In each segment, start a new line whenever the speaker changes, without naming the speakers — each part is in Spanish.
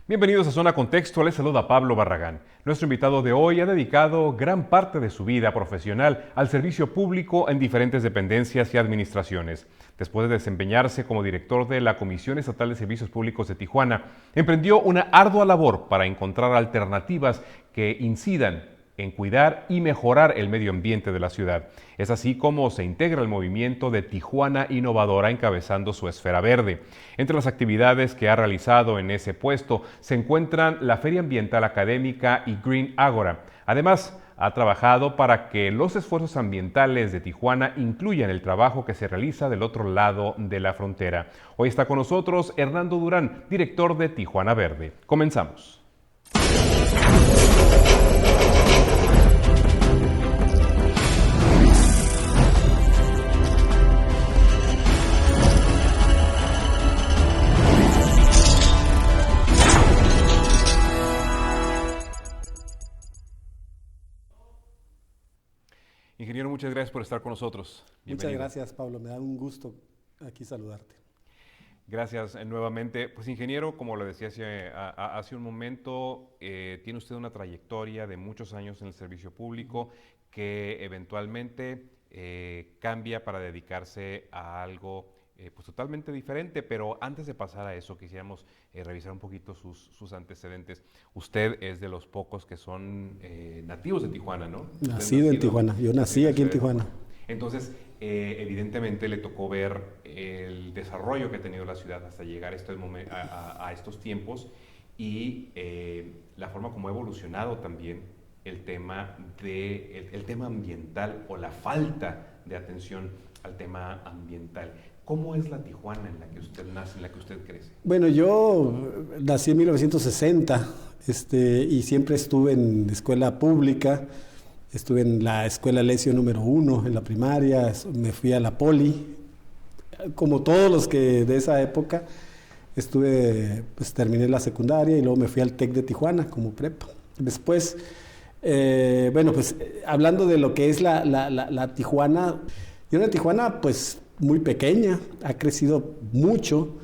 Bienvenidos a Zona Contexto, les saluda Pablo Barragán. Nuestro invitado de hoy ha dedicado gran parte de su vida profesional al servicio público en diferentes dependencias y administraciones. Después de desempeñarse como director de la Comisión Estatal de Servicios Públicos de Tijuana, emprendió una ardua labor para encontrar alternativas que incidan en cuidar y mejorar el medio ambiente de la ciudad. Es así como se integra el movimiento de Tijuana Innovadora encabezando su esfera verde. Entre las actividades que ha realizado en ese puesto se encuentran la Feria Ambiental Académica y Green Agora. Además, ha trabajado para que los esfuerzos ambientales de Tijuana incluyan el trabajo que se realiza del otro lado de la frontera. Hoy está con nosotros Hernando Durán, director de Tijuana Verde. Comenzamos. Ingeniero, muchas gracias por estar con nosotros.
Muchas gracias, Pablo. Me da un gusto aquí saludarte.
Gracias nuevamente. Pues ingeniero, como lo decía hace un momento, tiene usted una trayectoria de muchos años en el servicio público que eventualmente cambia para dedicarse a algo pues totalmente diferente, pero antes de pasar a eso quisiéramos revisar un poquito sus antecedentes. Usted es de los pocos que son nativos de Tijuana, ¿no?
Nacido en Tijuana, yo nací aquí en Tijuana.
Entonces, evidentemente le tocó ver el desarrollo que ha tenido la ciudad hasta llegar a estos tiempos y la forma como ha evolucionado también el tema ambiental o la falta de atención al tema ambiental. ¿Cómo es la Tijuana en la que usted nace, en la que usted crece?
Bueno, yo nací en 1960 y siempre estuve en escuela pública. Estuve en la escuela Lesio número 1 en la primaria, me fui a la Poli, como todos los que de esa época. Terminé la secundaria y luego me fui al TEC de Tijuana como prepa. Después, hablando de lo que es la Tijuana, yo una Tijuana pues muy pequeña, ha crecido mucho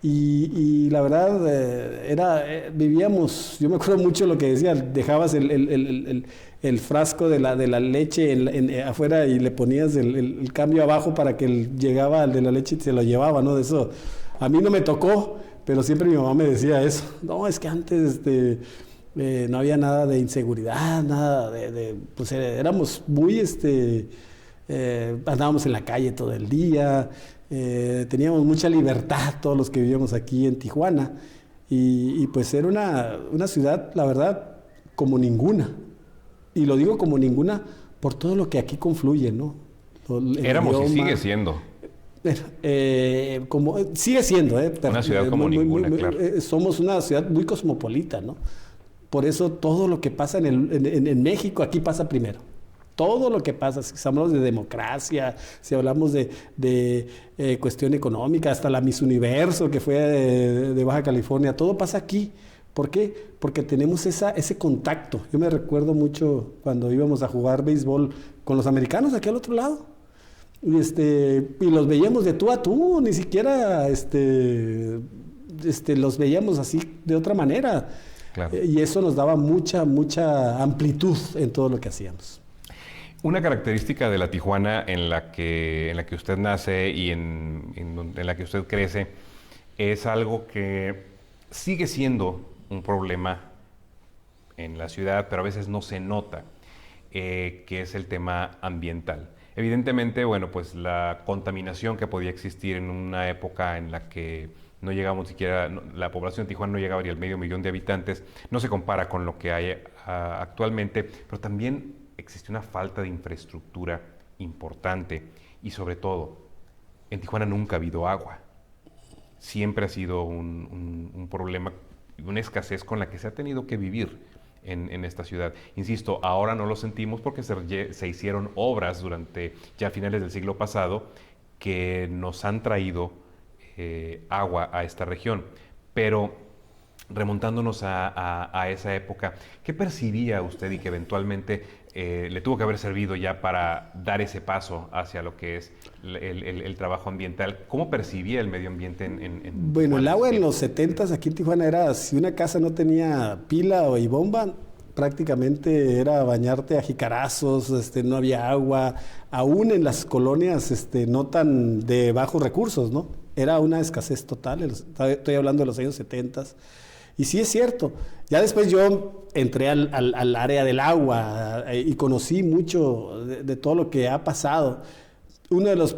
y la verdad vivíamos, yo me acuerdo mucho lo que decía, dejabas el frasco de la leche afuera y le ponías el cambio abajo para que llegaba el de la leche y se lo llevaba, ¿no? De eso a mí no me tocó, pero siempre mi mamá me decía eso. No, es que antes no había nada de inseguridad, nada pues éramos muy andábamos en la calle todo el día, teníamos mucha libertad todos los que vivíamos aquí en Tijuana y pues era una ciudad, la verdad, como ninguna. Y lo digo como ninguna por todo lo que aquí confluye, ¿no?
Éramos idioma, y sigue siendo.
Sigue siendo,
una ciudad como ninguna, claro.
Somos una ciudad muy cosmopolita, ¿no? Por eso todo lo que pasa en México aquí pasa primero. Todo lo que pasa, si hablamos de democracia, si hablamos de cuestión económica, hasta la Miss Universo que fue de Baja California, todo pasa aquí. ¿Por qué? Porque tenemos ese contacto. Yo me recuerdo mucho cuando íbamos a jugar béisbol con los americanos aquí al otro lado. Y los veíamos de tú a tú, ni siquiera los veíamos así de otra manera. Claro. Y eso nos daba mucha amplitud en todo lo que hacíamos.
Una característica de la Tijuana en la que usted nace y en la que usted crece es algo que sigue siendo un problema en la ciudad, pero a veces no se nota, que es el tema ambiental. Evidentemente, bueno, pues la contaminación que podía existir en una época en la que no llegamos siquiera, la población de Tijuana no llegaba ni al 500,000 de habitantes, no se compara con lo que hay actualmente, pero también existe una falta de infraestructura importante y sobre todo, en Tijuana nunca ha habido agua. Siempre ha sido un problema, una escasez con la que se ha tenido que vivir en esta ciudad. Insisto, ahora no lo sentimos porque se hicieron obras durante ya finales del siglo pasado que nos han traído agua a esta región. Pero remontándonos a esa época, ¿qué percibía usted y que eventualmente le tuvo que haber servido ya para dar ese paso hacia lo que es el trabajo ambiental. ¿Cómo percibía el medio ambiente en
Bueno,
Tijuana
el
en
agua
ese
en los
tiempo?
70s aquí en Tijuana era, si una casa no tenía pila y bomba, prácticamente era bañarte a jicarazos, no había agua, aún en las colonias no tan de bajos recursos, ¿no? Era una escasez total, estoy hablando de los años 70. Y sí es cierto, ya después yo entré al área del agua y conocí mucho de todo lo que ha pasado. Uno de los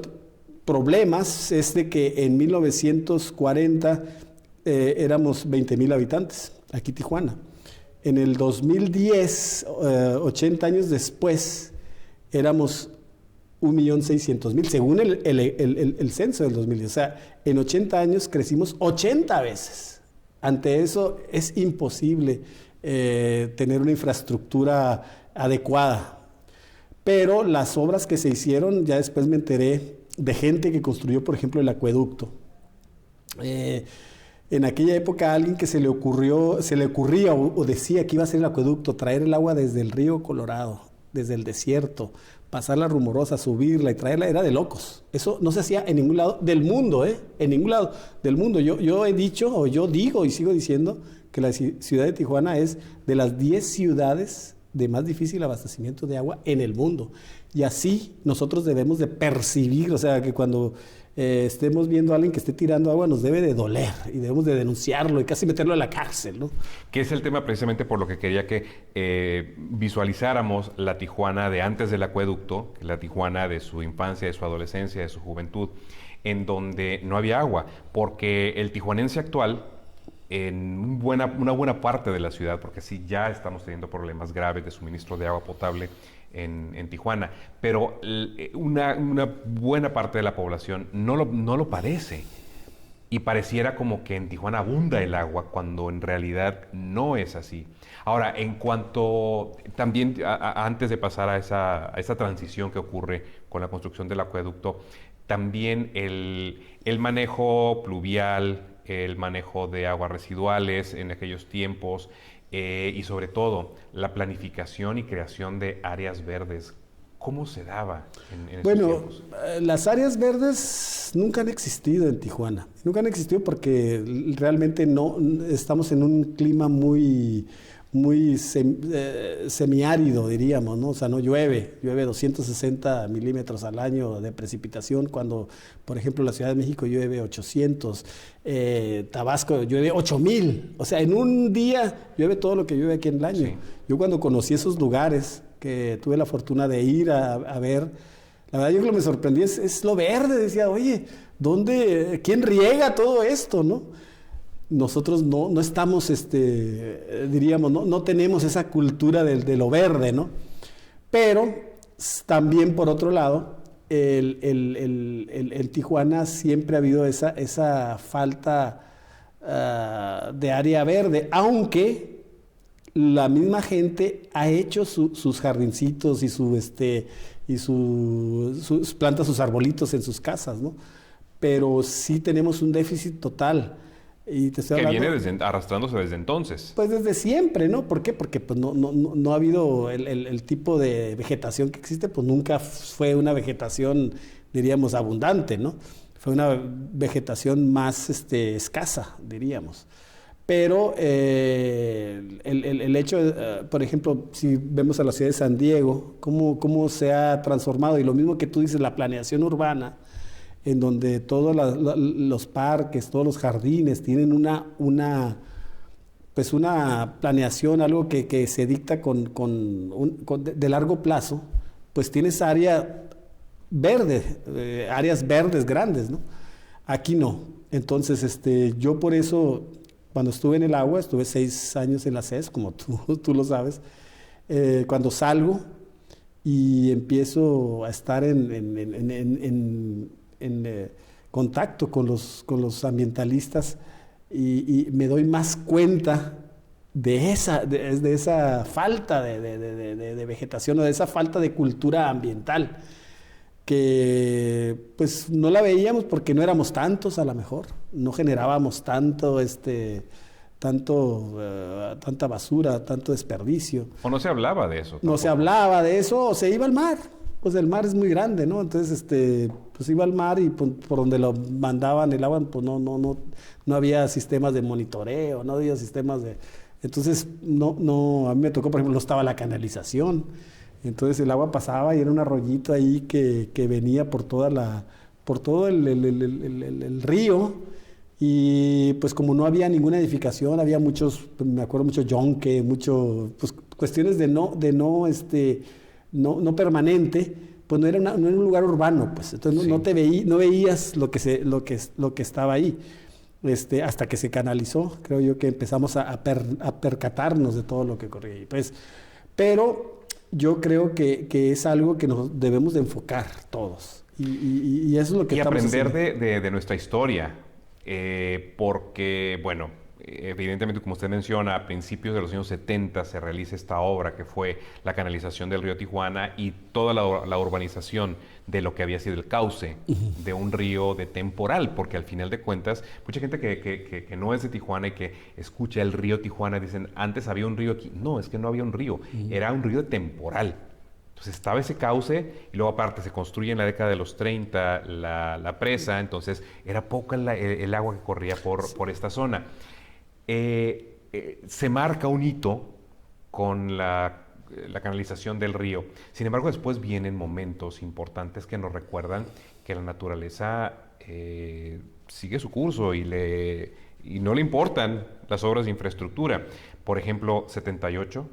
problemas es de que en 1940 éramos 20,000 habitantes, aquí Tijuana. En el 2010, 80 años después, éramos 1,600,000, según el censo del 2010. O sea, en 80 años crecimos 80 veces. Ante eso es imposible tener una infraestructura adecuada. Pero las obras que se hicieron, ya después me enteré de gente que construyó, por ejemplo, el acueducto. En aquella época a alguien que se le ocurría o decía que iba a ser el acueducto, traer el agua desde el río Colorado, desde el desierto, pasar la Rumorosa, subirla y traerla, era de locos. Eso no se hacía en ningún lado del mundo, en ningún lado del mundo. Yo he dicho, o yo digo y sigo diciendo, que la ciudad de Tijuana es de las 10 ciudades de más difícil abastecimiento de agua en el mundo. Y así nosotros debemos de percibir, o sea, que cuando estemos viendo a alguien que esté tirando agua nos debe de doler y debemos de denunciarlo y casi meterlo a la cárcel, ¿no?
Que es el tema precisamente por lo que quería que visualizáramos la Tijuana de antes del acueducto, la Tijuana de su infancia, de su adolescencia, de su juventud, en donde no había agua, porque el tijuanense actual, en una buena parte de la ciudad, porque sí ya estamos teniendo problemas graves de suministro de agua potable en Tijuana, pero una buena parte de la población no lo padece. Y pareciera como que en Tijuana abunda el agua, cuando en realidad no es así. Ahora, en cuanto también, antes de pasar a esa transición que ocurre con la construcción del acueducto, también el manejo pluvial, el manejo de aguas residuales en aquellos tiempos, y sobre todo la planificación y creación de áreas verdes. ¿Cómo se daba en esos tiempos?
Las áreas verdes nunca han existido en Tijuana. Nunca han existido porque realmente no estamos en un clima muy semiárido, diríamos, ¿no? O sea, no llueve 260 milímetros al año de precipitación, cuando, por ejemplo, la Ciudad de México llueve 800, Tabasco llueve 8,000. O sea, en un día llueve todo lo que llueve aquí en el año. Sí. Yo cuando conocí esos lugares, que tuve la fortuna de ir a ver, la verdad yo lo que me sorprendí es lo verde. Decía, oye, ¿quién riega todo esto, no? Nosotros no estamos, diríamos, no tenemos esa cultura de lo verde, ¿no? Pero también, por otro lado, el Tijuana siempre ha habido esa falta de área verde, aunque la misma gente ha hecho sus jardincitos y planta sus arbolitos en sus casas, ¿no? Pero sí tenemos un déficit total. Y te estoy hablando,
que viene arrastrándose desde entonces.
Pues desde siempre, ¿no? ¿Por qué? Porque pues, no ha habido el tipo de vegetación que existe, pues nunca fue una vegetación, diríamos, abundante, ¿no? Fue una vegetación más escasa, diríamos. Pero el hecho, por ejemplo, si vemos a la ciudad de San Diego, cómo se ha transformado, y lo mismo que tú dices, la planeación urbana, en donde todos los parques, todos los jardines tienen una planeación, algo que se dicta de largo plazo, pues tienes área verde, áreas verdes grandes, ¿no? Aquí no. Entonces, yo por eso, cuando estuve en el agua, estuve 6 años en la CES, como tú lo sabes, cuando salgo y empiezo a estar en contacto con los ambientalistas y me doy más cuenta de esa falta de vegetación, o de esa falta de cultura ambiental, que pues no la veíamos porque no éramos tantos, a lo mejor no generábamos tanto tanta basura, tanto desperdicio.
O no se hablaba de eso.
No se hablaba de eso, o se iba al mar. Pues el mar es muy grande, ¿no? Entonces, pues iba al mar y por donde lo mandaban el agua, pues no había sistemas de monitoreo, no había sistemas de... Entonces, a mí me tocó, por ejemplo, no estaba la canalización. Entonces el agua pasaba y era un arroyito ahí que venía por todo el río. Y pues como no había ninguna edificación, había me acuerdo mucho yonque, pues cuestiones de no permanente, pues no era un lugar urbano, pues entonces sí. no veías lo que estaba ahí, hasta que se canalizó. Creo yo que empezamos a percatarnos de todo lo que corría ahí. Pues, pero yo creo que es algo que nos debemos de enfocar todos, y eso es lo que estamos
aprender
haciendo.
de nuestra historia, porque, bueno, evidentemente, como usted menciona, a principios de los años 70 se realiza esta obra que fue la canalización del río Tijuana y toda la urbanización de lo que había sido el cauce de un río de temporal, porque al final de cuentas, mucha gente que no es de Tijuana y que escucha el río Tijuana dicen, antes había un río aquí. No, es que no había un río, era un río de temporal. Entonces estaba ese cauce y luego aparte se construye en la década de los 30 la presa, entonces era poca el agua que corría por esta zona. Se marca un hito con la canalización del río. Sin embargo, después vienen momentos importantes que nos recuerdan que la naturaleza sigue su curso y no le importan las obras de infraestructura. Por ejemplo, 78,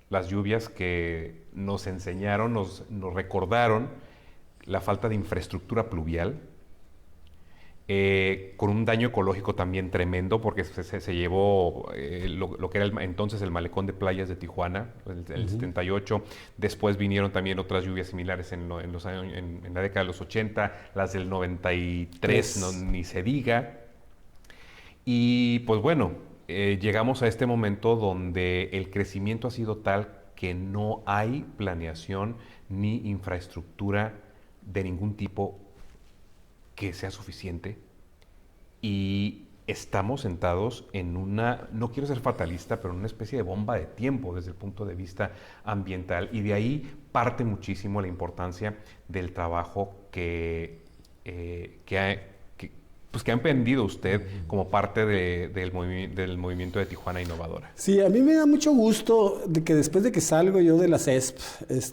las lluvias que nos enseñaron, nos recordaron la falta de infraestructura pluvial, con un daño ecológico también tremendo, porque se llevó lo que era entonces el malecón de playas de Tijuana, el 78. Después vinieron también otras lluvias similares en la década de los 80, las del 93, ni se diga. Y pues bueno, llegamos a este momento donde el crecimiento ha sido tal que no hay planeación ni infraestructura de ningún tipo que sea suficiente, y estamos sentados en no quiero ser fatalista, pero en una especie de bomba de tiempo desde el punto de vista ambiental, y de ahí parte muchísimo la importancia del trabajo que ha emprendido usted como parte del movimiento de Tijuana Innovadora.
Sí, a mí me da mucho gusto de que después de que salgo yo de la CESP,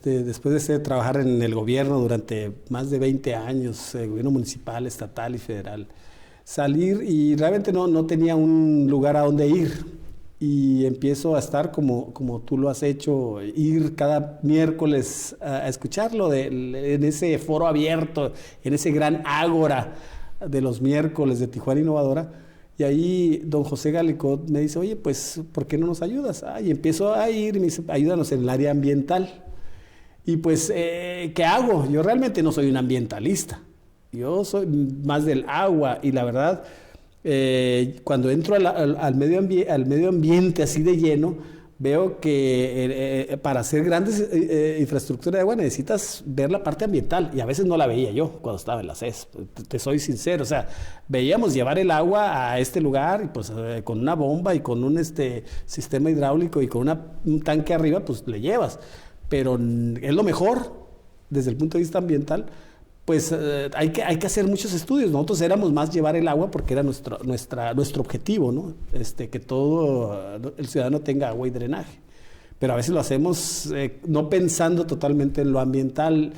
después de trabajar en el gobierno durante más de 20 años, gobierno municipal, estatal y federal, salir y realmente no tenía un lugar a donde ir. Y empiezo a estar como tú lo has hecho, ir cada miércoles a escucharlo en ese foro abierto, en ese gran ágora de los miércoles de Tijuana Innovadora. Y ahí don José Galicot me dice, oye, pues, ¿por qué no nos ayudas? Y empiezo a ir y me dice, ayúdanos en el área ambiental. Y pues, ¿qué hago? Yo realmente no soy un ambientalista. Yo soy más del agua, y la verdad, cuando entro al medio ambiente así de lleno, veo que para hacer grandes infraestructuras de agua necesitas ver la parte ambiental, y a veces no la veía yo cuando estaba en la CES, te soy sincero. O sea, veíamos llevar el agua a este lugar y pues con una bomba y con un sistema hidráulico y con un tanque arriba, pues le llevas, pero es lo mejor desde el punto de vista ambiental. Pues hay que hacer muchos estudios. Nosotros éramos más llevar el agua porque era nuestro objetivo, ¿no? Que todo el ciudadano tenga agua y drenaje. Pero a veces lo hacemos no pensando totalmente en lo ambiental.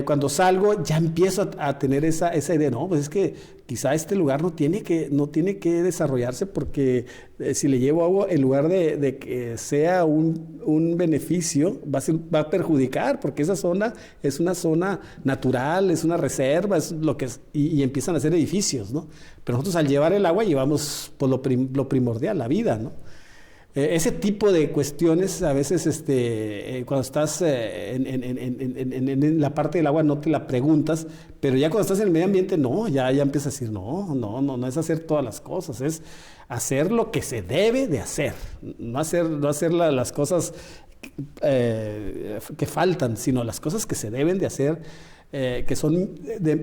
Cuando salgo ya empiezo a tener esa idea, no, pues es que quizá este lugar no tiene que desarrollarse, porque si le llevo agua, en lugar de que sea un beneficio, va a perjudicar, porque esa zona es una zona natural, es una reserva, es lo que es, y empiezan a hacer edificios, ¿no? Pero nosotros al llevar el agua llevamos pues, lo primordial, la vida, ¿no? Ese tipo de cuestiones a veces cuando estás en la parte del agua no te la preguntas, pero ya cuando estás en el medio ambiente ya empiezas a decir no es hacer todas las cosas, es hacer lo que se debe de hacer, no hacer las cosas que faltan, sino las cosas que se deben de hacer que son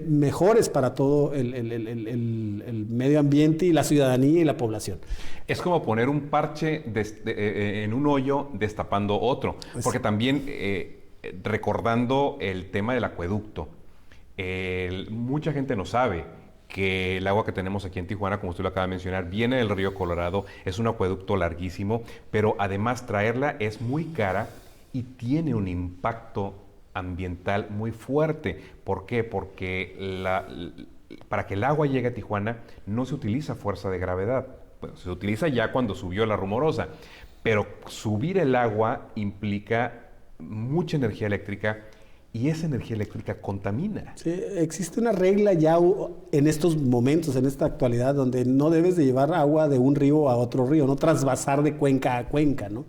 mejores para todo el medio ambiente y la ciudadanía y la población.
Es como poner un parche en un hoyo destapando otro, porque también recordando el tema del acueducto, mucha gente no sabe que el agua que tenemos aquí en Tijuana, como usted lo acaba de mencionar, viene del río Colorado, es un acueducto larguísimo, pero además traerla es muy cara y tiene un impacto ambiental muy fuerte. ¿Por qué? Porque para que el agua llegue a Tijuana no se utiliza fuerza de gravedad. Bueno, se utiliza ya cuando subió la Rumorosa, pero subir el agua implica mucha energía eléctrica y esa energía eléctrica contamina.
Sí, existe una regla ya en estos momentos, en esta actualidad, donde no debes de llevar agua de un río a otro río, no trasvasar de cuenca a cuenca, ¿no?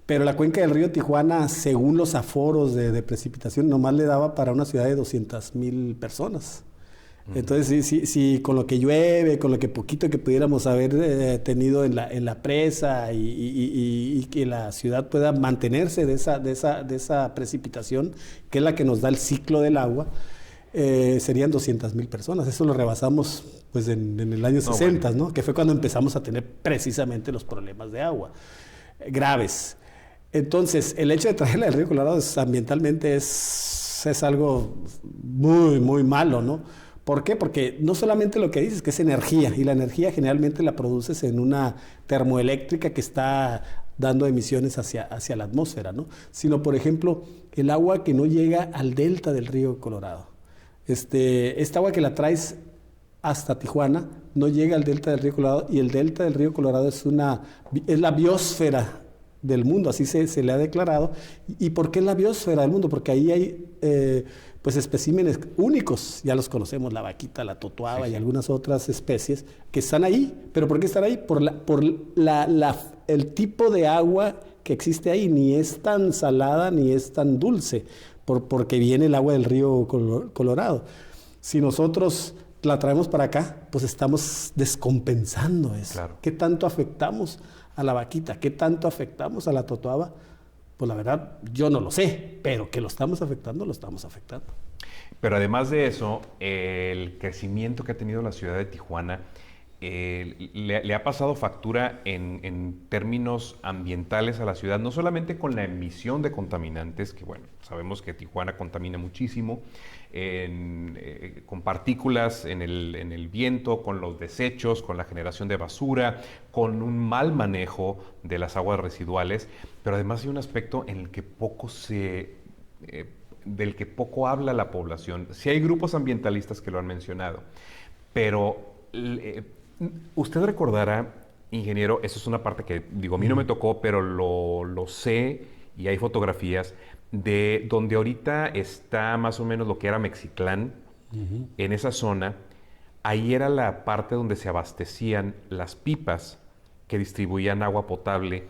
Pero la cuenca del río Tijuana, según los aforos de precipitación, nomás le daba para una ciudad de 200,000 personas. Entonces, sí, con lo que llueve, con lo que poquito que pudiéramos haber tenido en la presa y que la ciudad pueda mantenerse de esa precipitación, que es la que nos da el ciclo del agua, serían 200,000 personas. Eso lo rebasamos pues en el año 60, bueno, ¿no? Que fue cuando empezamos a tener precisamente los problemas de agua graves. Entonces, el hecho de traerla del río Colorado ambientalmente es algo muy, muy malo, ¿no? ¿Por qué? Porque no solamente lo que dices, que es energía, y la energía generalmente la produces en una termoeléctrica que está dando emisiones hacia la atmósfera, ¿no? Sino, por ejemplo, el agua que no llega al delta del río Colorado. Esta agua que la traes hasta Tijuana no llega al delta del río Colorado, y el delta del río Colorado es la biosfera del mundo, así se le ha declarado. ¿Y por qué es la biosfera del mundo? Porque ahí hay pues especímenes únicos, ya los conocemos, la vaquita, la totoaba, sí, y algunas otras especies que están ahí. ¿Pero por qué están ahí? Por el tipo de agua que existe ahí, ni es tan salada ni es tan dulce, porque viene el agua del río Colorado. Si nosotros la traemos para acá, pues estamos descompensando eso.
Claro.
¿Qué tanto afectamos a la vaquita? ¿Qué tanto afectamos a la totoaba? Pues la verdad, yo no lo sé, pero que lo estamos afectando, lo estamos afectando.
Pero además de eso, el crecimiento que ha tenido la ciudad de Tijuana le ha pasado factura en términos ambientales a la ciudad, no solamente con la emisión de contaminantes, que bueno, sabemos que Tijuana contamina muchísimo, con partículas en el viento, con los desechos, con la generación de basura, con un mal manejo de las aguas residuales, pero además hay un aspecto en el que del que poco habla la población. Sí hay grupos ambientalistas que lo han mencionado, pero usted recordará, ingeniero, eso es una parte que, digo, a mí no me tocó, pero lo sé y hay fotografías de donde ahorita está más o menos lo que era Mexitlán, en esa zona. Ahí era la parte donde se abastecían las pipas que distribuían agua potable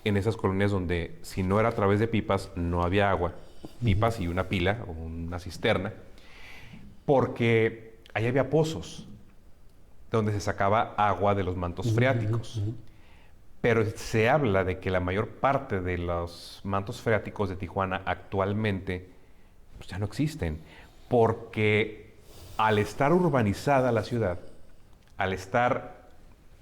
en esas colonias donde, si no era a través de pipas, no había agua. Pipas y una pila o una cisterna, porque ahí había pozos donde se sacaba agua de los mantos freáticos. Pero se habla de que la mayor parte de los mantos freáticos de Tijuana actualmente pues, ya no existen, porque al estar urbanizada la ciudad, al estar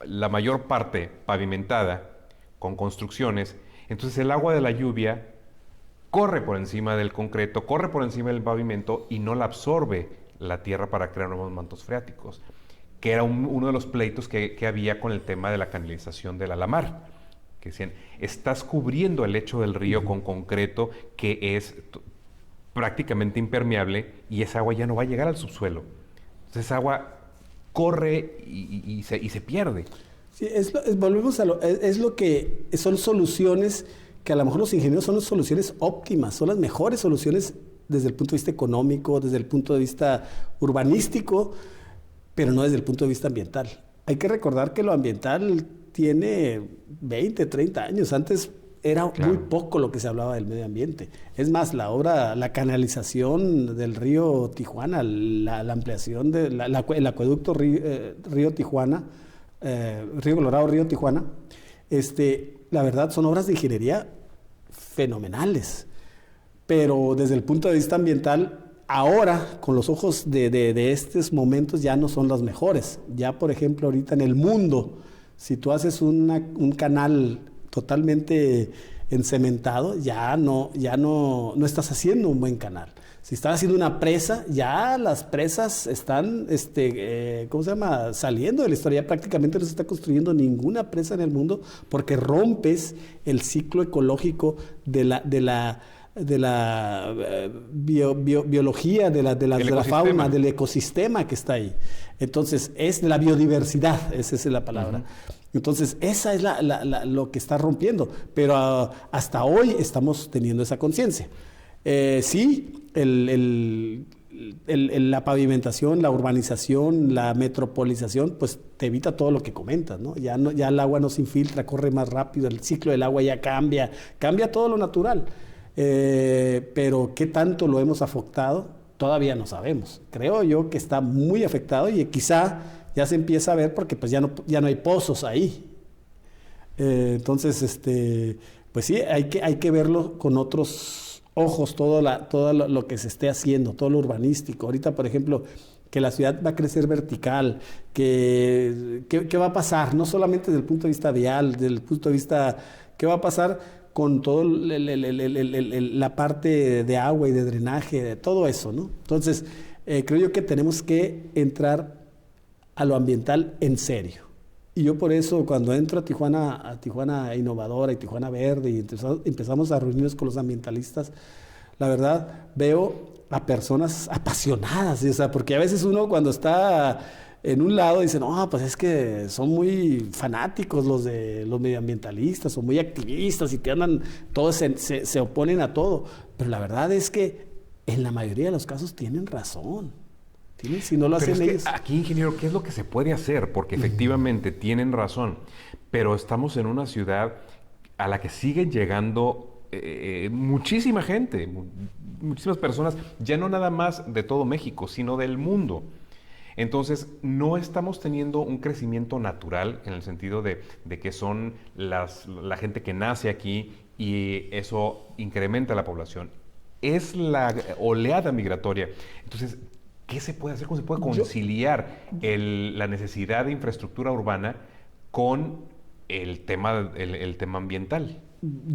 la mayor parte pavimentada con construcciones, entonces el agua de la lluvia corre por encima del concreto, corre por encima del pavimento y no la absorbe la tierra para crear nuevos mantos freáticos, que era uno de los pleitos que había con el tema de la canalización del Alamar, que decían, estás cubriendo el lecho del río con concreto que es prácticamente impermeable y esa agua ya no va a llegar al subsuelo. Entonces esa agua corre y se pierde.
Sí, volvemos a es lo que son soluciones que a lo mejor los ingenieros son las soluciones óptimas, son las mejores soluciones desde el punto de vista económico, desde el punto de vista urbanístico, pero no desde el punto de vista ambiental. Hay que recordar que lo ambiental tiene 20, 30 años. Antes era muy poco lo que se hablaba del medio ambiente. Es más, la canalización del río Tijuana, la ampliación del acueducto río Tijuana, río Colorado, río Tijuana, la verdad son obras de ingeniería fenomenales, pero desde el punto de vista ambiental ahora, con los ojos de estos momentos, ya no son las mejores. Ya, por ejemplo, ahorita en el mundo, si tú haces un canal totalmente encementado, ya no estás haciendo un buen canal. Si estás haciendo una presa, ya las presas están, ¿cómo se llama?, saliendo de la historia. Ya prácticamente no se está construyendo ninguna presa en el mundo porque rompes el ciclo ecológico de la biología, de la fauna, del ecosistema que está ahí. Entonces, es de la biodiversidad, esa es la palabra. Entonces, esa es lo que está rompiendo. Pero hasta hoy estamos teniendo esa conciencia. Sí, la pavimentación, la urbanización, la metropolización, pues te evita todo lo que comentas, ¿no? Ya el agua no se infiltra, corre más rápido, el ciclo del agua ya cambia todo lo natural. Pero ¿qué tanto lo hemos afectado? Todavía no sabemos. Creo yo que está muy afectado y quizá ya se empieza a ver porque pues ya no hay pozos ahí. Entonces, pues sí, hay que verlo con otros ojos, todo lo que se esté haciendo, todo lo urbanístico. Ahorita, por ejemplo, que la ciudad va a crecer vertical, ¿qué va a pasar? No solamente desde el punto de vista vial, desde el punto de vista, ¿qué va a pasar con toda la parte de agua y de drenaje, de todo eso, ¿no? Entonces, creo yo que tenemos que entrar a lo ambiental en serio. Y yo por eso cuando entro a Tijuana Innovadora y Tijuana Verde y empezamos a reunirnos con los ambientalistas, la verdad veo a personas apasionadas, o sea, porque a veces uno cuando está en un lado dice, no, pues es que son muy fanáticos los medioambientalistas, o muy activistas y que andan, todos se oponen a todo, pero la verdad es que en la mayoría de los casos tienen razón. Si no lo hacen ellos.
Aquí, ingeniero, ¿qué es lo que se puede hacer? Porque efectivamente tienen razón, pero estamos en una ciudad a la que siguen llegando muchísima gente, muchísimas personas, ya no nada más de todo México, sino del mundo. Entonces, no estamos teniendo un crecimiento natural en el sentido de que son la gente que nace aquí y eso incrementa la población. Es la oleada migratoria. Entonces, ¿qué se puede hacer? ¿Cómo se puede conciliar la necesidad de infraestructura urbana con el tema ambiental?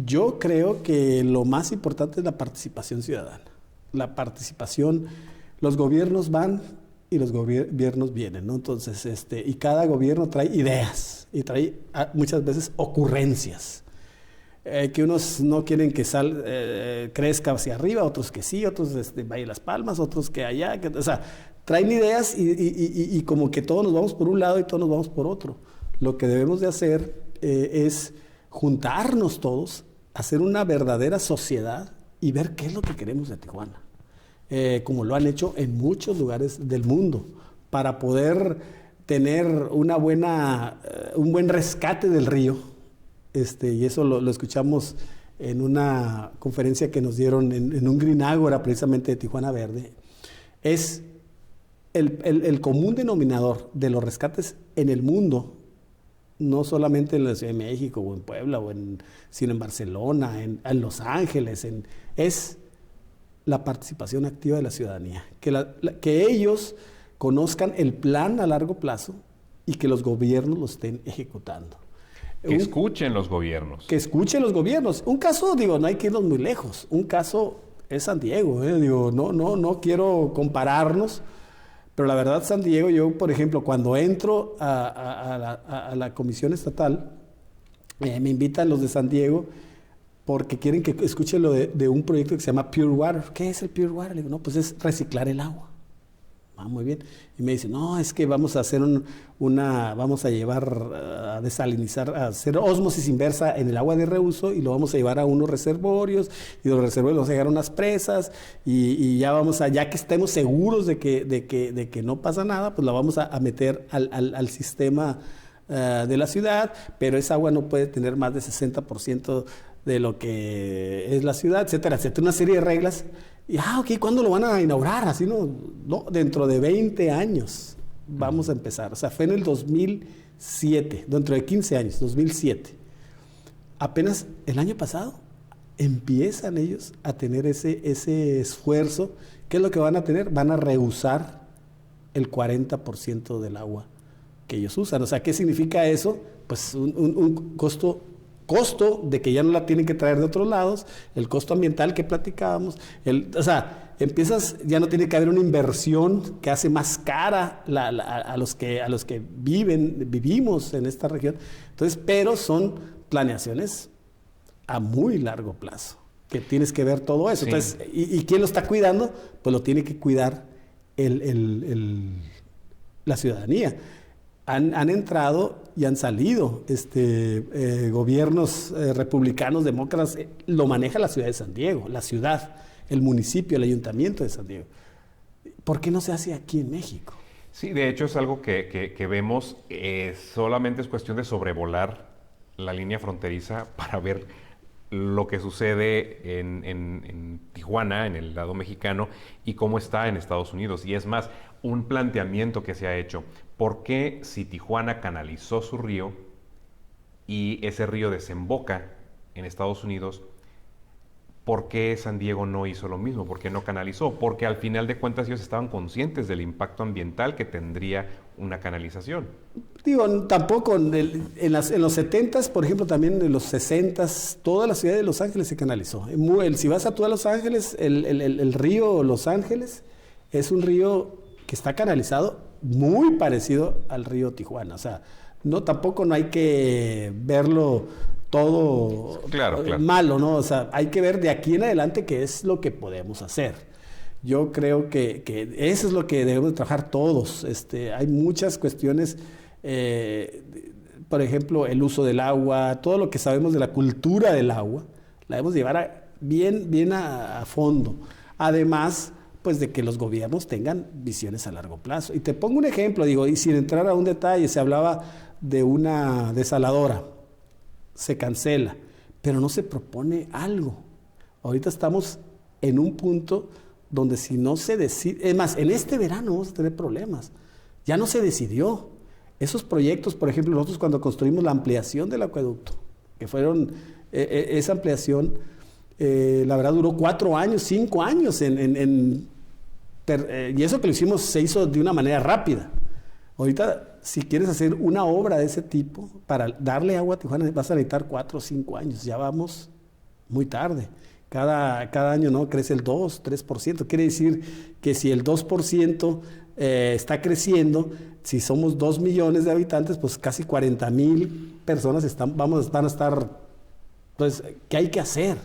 Yo creo que lo más importante es la participación ciudadana. La participación, los gobiernos van y los gobiernos vienen, ¿no? Entonces, y cada gobierno trae ideas y trae muchas veces ocurrencias. Que unos no quieren que crezca hacia arriba, otros que sí, otros Valle de las Palmas, otros que allá, o sea, traen ideas y como que todos nos vamos por un lado y todos nos vamos por otro. Lo que debemos de hacer es juntarnos todos, hacer una verdadera sociedad y ver qué es lo que queremos de Tijuana, como lo han hecho en muchos lugares del mundo, para poder tener un buen rescate del río. Y eso lo escuchamos en una conferencia que nos dieron en un Green Ágora, precisamente de Tijuana Verde. Es el común denominador de los rescates en el mundo, no solamente en la Ciudad de México o en Puebla, sino en Barcelona, en Los Ángeles, es la participación activa de la ciudadanía. Que ellos conozcan el plan a largo plazo y que los gobiernos lo estén ejecutando.
Que escuchen los gobiernos.
Que escuchen los gobiernos. Un caso, no hay que irnos muy lejos. Un caso es San Diego. No quiero compararnos, pero la verdad San Diego, yo, por ejemplo, cuando entro a la comisión estatal, me invitan los de San Diego porque quieren que escuche lo de un proyecto que se llama Pure Water. ¿Qué es el Pure Water? Le digo, no, pues es reciclar el agua. Muy bien. Y me dice, no, es que vamos a hacer vamos a llevar a desalinizar, a hacer ósmosis inversa en el agua de reuso y lo vamos a llevar a unos reservorios y de los reservorios vamos a llegar a unas presas y ya ya que estemos seguros de que no pasa nada, pues la vamos a meter al sistema de la ciudad, pero esa agua no puede tener más de 60% de lo que es la ciudad, etcétera, etcétera, una serie de reglas. Y, ok, ¿cuándo lo van a inaugurar? Así no, dentro de 20 años vamos a empezar. O sea, fue en el 2007, dentro de 15 años, 2007. Apenas el año pasado empiezan ellos a tener ese esfuerzo. ¿Qué es lo que van a tener? Van a rehusar el 40% del agua que ellos usan. O sea, ¿qué significa eso? Pues un costo de que ya no la tienen que traer de otros lados, el costo ambiental que platicábamos, o sea, ya no tiene que haber una inversión que hace más cara a los que vivimos en esta región. Entonces, pero son planeaciones a muy largo plazo, que tienes que ver todo eso. Sí. Entonces, ¿y quién lo está cuidando? Pues lo tiene que cuidar la ciudadanía. Han entrado y han salido gobiernos republicanos, demócratas, lo maneja la ciudad de San Diego, la ciudad, el municipio, el ayuntamiento de San Diego. ¿Por qué no se hace aquí en México?
Sí, de hecho es algo que vemos, solamente es cuestión de sobrevolar la línea fronteriza para ver lo que sucede en Tijuana, en el lado mexicano, y cómo está en Estados Unidos. Y es más, un planteamiento que se ha hecho: ¿por qué, si Tijuana canalizó su río y ese río desemboca en Estados Unidos, por qué San Diego no hizo lo mismo? ¿Por qué no canalizó? Porque al final de cuentas ellos estaban conscientes del impacto ambiental que tendría una canalización.
Digo, tampoco, en los 70s, por ejemplo, también en los 60s, toda la ciudad de Los Ángeles se canalizó. Si vas a toda Los Ángeles, el río Los Ángeles es un río que está canalizado muy parecido al río Tijuana. O sea, tampoco no hay que verlo todo
claro.
malo, ¿no? O sea, hay que ver de aquí en adelante qué es lo que podemos hacer. Yo creo que eso es lo que debemos trabajar todos. Hay muchas cuestiones, por ejemplo, el uso del agua, todo lo que sabemos de la cultura del agua, la debemos llevar bien a fondo. Además, pues de que los gobiernos tengan visiones a largo plazo. Y te pongo un ejemplo, y sin entrar a un detalle, se hablaba de una desaladora, se cancela, pero no se propone algo. Ahorita estamos en un punto donde si no se decide, es más, en este verano vamos a tener problemas. Ya no se decidió. Esos proyectos, por ejemplo, nosotros cuando construimos la ampliación del acueducto, que fueron, esa ampliación, la verdad duró 4 años, 5 años, y eso que lo hicimos se hizo de una manera rápida. Ahorita, si quieres hacer una obra de ese tipo, para darle agua a Tijuana, vas a necesitar 4 o 5 años. Ya vamos muy tarde. Cada año no crece el 2, 3%. Quiere decir que si el 2% está creciendo, si somos 2 millones de habitantes, pues casi 40,000 personas van a estar. Entonces, ¿qué hay que hacer?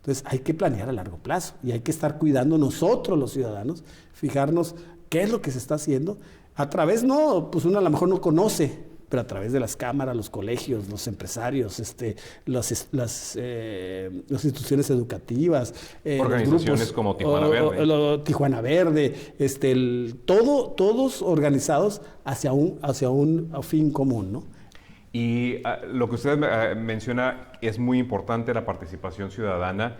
Entonces, hay que planear a largo plazo y hay que estar cuidando nosotros, los ciudadanos, fijarnos qué es lo que se está haciendo. A través, pues uno a lo mejor no conoce, pero a través de las cámaras, los colegios, los empresarios, las instituciones educativas,
organizaciones grupos, como Tijuana Verde.
Tijuana Verde, todos organizados hacia un fin común, ¿no?
Y lo que usted menciona es muy importante, la participación ciudadana,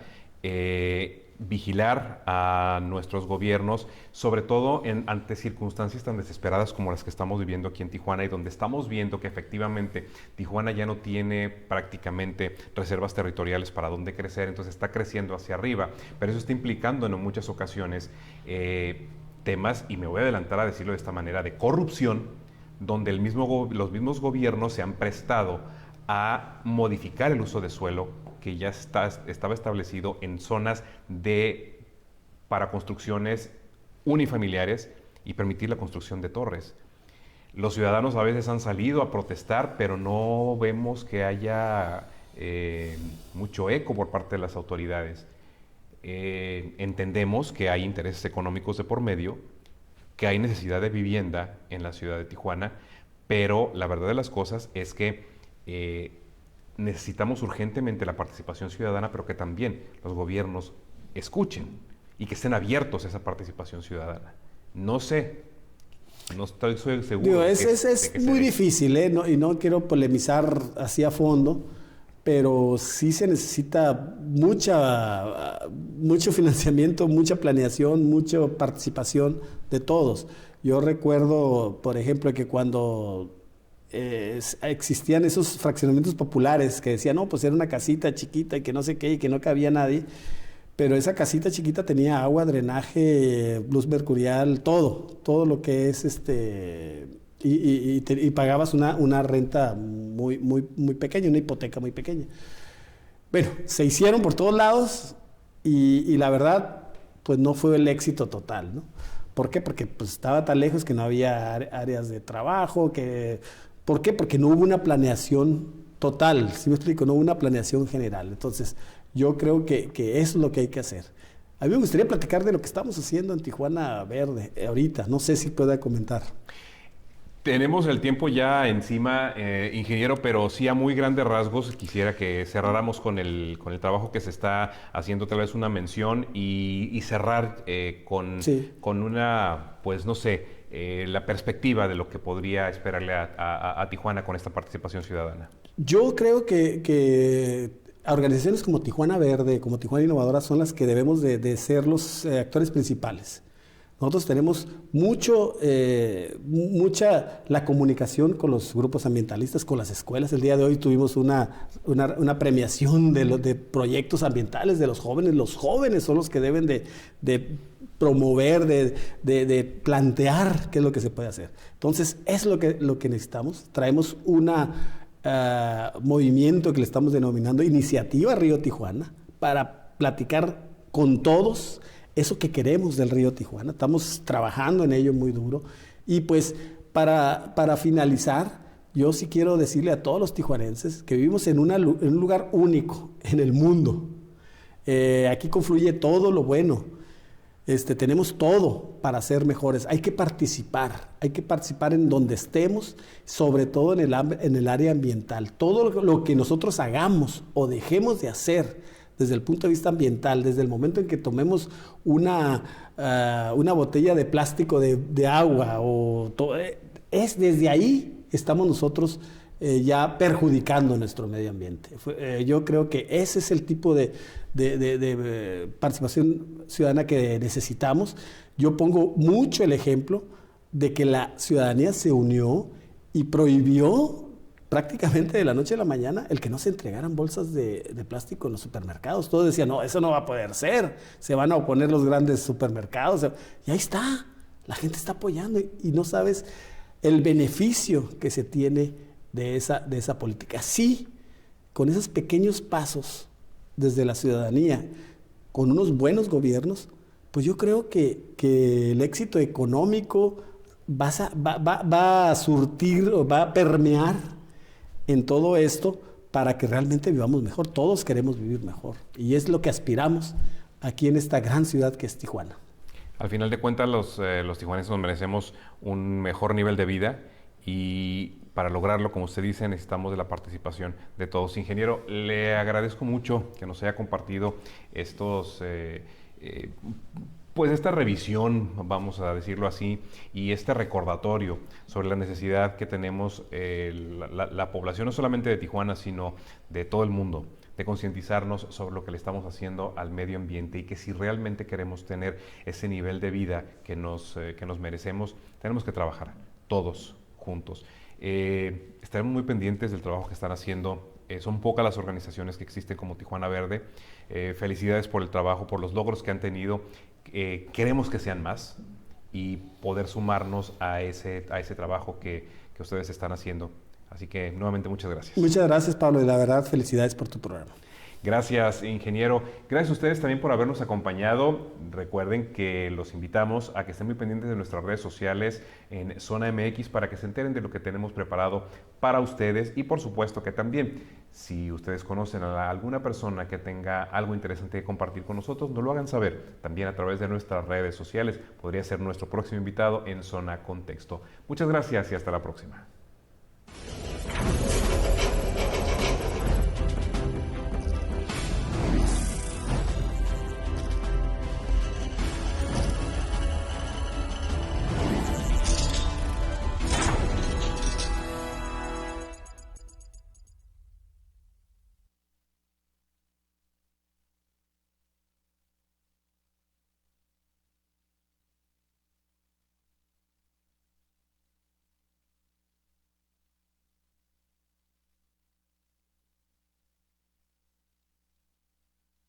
vigilar a nuestros gobiernos, sobre todo ante circunstancias tan desesperadas como las que estamos viviendo aquí en Tijuana, y donde estamos viendo que efectivamente Tijuana ya no tiene prácticamente reservas territoriales para dónde crecer, entonces está creciendo hacia arriba, pero eso está implicando en muchas ocasiones temas, y me voy a adelantar a decirlo de esta manera, de corrupción, donde los mismos gobiernos se han prestado a modificar el uso de suelo que ya estaba establecido en zonas para construcciones unifamiliares y permitir la construcción de torres. Los ciudadanos a veces han salido a protestar, pero no vemos que haya mucho eco por parte de las autoridades. Entendemos que hay intereses económicos de por medio, que hay necesidad de vivienda en la ciudad de Tijuana, pero la verdad de las cosas es que necesitamos urgentemente la participación ciudadana, pero que también los gobiernos escuchen y que estén abiertos a esa participación ciudadana. No estoy seguro.
Es muy difícil, y no quiero polemizar así a fondo, pero sí se necesita mucho financiamiento, mucha planeación, mucha participación de todos. Yo recuerdo, por ejemplo, que cuando existían esos fraccionamientos populares que decían, no, pues era una casita chiquita y que no sé qué y que no cabía nadie. Pero esa casita chiquita tenía agua, drenaje, luz mercurial, todo lo que es y pagabas una renta muy pequeña, una hipoteca muy pequeña. Bueno, se hicieron por todos lados y la verdad, pues no fue el éxito total, ¿no? ¿Por qué? Porque pues, estaba tan lejos que no había áreas de trabajo, ¿por qué? Porque no hubo una planeación total, ¿sí me explico? No hubo una planeación general. Entonces, yo creo que eso es lo que hay que hacer. A mí me gustaría platicar de lo que estamos haciendo en Tijuana Verde ahorita. No sé si pueda comentar.
Tenemos el tiempo ya encima, ingeniero, pero sí a muy grandes rasgos quisiera que cerráramos con el trabajo que se está haciendo, tal vez una mención y cerrar con una, pues no sé, la perspectiva de lo que podría esperarle a Tijuana con esta participación ciudadana.
Yo creo que organizaciones como Tijuana Verde, como Tijuana Innovadora son las que debemos de ser los actores principales. Nosotros tenemos mucha la comunicación con los grupos ambientalistas, con las escuelas. El día de hoy tuvimos una premiación de proyectos ambientales de los jóvenes. Los jóvenes son los que deben de promover, de plantear qué es lo que se puede hacer. Entonces, es lo que necesitamos. Traemos movimiento que le estamos denominando Iniciativa Río Tijuana para platicar con todos eso que queremos del Río Tijuana. Estamos trabajando en ello muy duro. Y pues para finalizar, yo sí quiero decirle a todos los tijuanenses que vivimos en un lugar único en el mundo. Aquí confluye todo lo bueno. Tenemos todo para ser mejores. Hay que participar en donde estemos, sobre todo en el área ambiental. Todo lo que nosotros hagamos o dejemos de hacer desde el punto de vista ambiental, desde el momento en que tomemos una botella de plástico de agua, desde ahí estamos nosotros ya perjudicando nuestro medio ambiente. Yo creo que ese es el tipo de participación ciudadana que necesitamos. Yo pongo mucho el ejemplo de que la ciudadanía se unió y prohibió prácticamente de la noche a la mañana el que no se entregaran bolsas de plástico en los supermercados. Todos decían, no, eso no va a poder ser, se van a oponer los grandes supermercados. Y ahí está, la gente está apoyando y no sabes el beneficio que se tiene de esa política. Sí, con esos pequeños pasos desde la ciudadanía, con unos buenos gobiernos, pues yo creo que el éxito económico va a surtir o va a permear en todo esto para que realmente vivamos mejor. Todos queremos vivir mejor y es lo que aspiramos aquí en esta gran ciudad que es Tijuana.
Al final de cuentas, los tijuanenses nos merecemos un mejor nivel de vida y para lograrlo, como usted dice, necesitamos de la participación de todos. Ingeniero, le agradezco mucho que nos haya compartido pues esta revisión, vamos a decirlo así, y este recordatorio sobre la necesidad que tenemos la población, no solamente de Tijuana, sino de todo el mundo, de concientizarnos sobre lo que le estamos haciendo al medio ambiente y que si realmente queremos tener ese nivel de vida que nos merecemos, tenemos que trabajar todos juntos. Estaremos muy pendientes del trabajo que están haciendo. Son pocas las organizaciones que existen como Tijuana Verde. Felicidades por el trabajo, por los logros que han tenido. Queremos que sean más y poder sumarnos a ese trabajo que ustedes están haciendo. Así que nuevamente muchas gracias.
Muchas gracias, Pablo, y la verdad felicidades por tu programa.
Gracias, ingeniero. Gracias a ustedes también por habernos acompañado. Recuerden que los invitamos a que estén muy pendientes de nuestras redes sociales en Zona MX para que se enteren de lo que tenemos preparado para ustedes y por supuesto que también, si ustedes conocen a alguna persona que tenga algo interesante que compartir con nosotros, nos lo hagan saber también a través de nuestras redes sociales. Podría ser nuestro próximo invitado en Zona Contexto. Muchas gracias y hasta la próxima.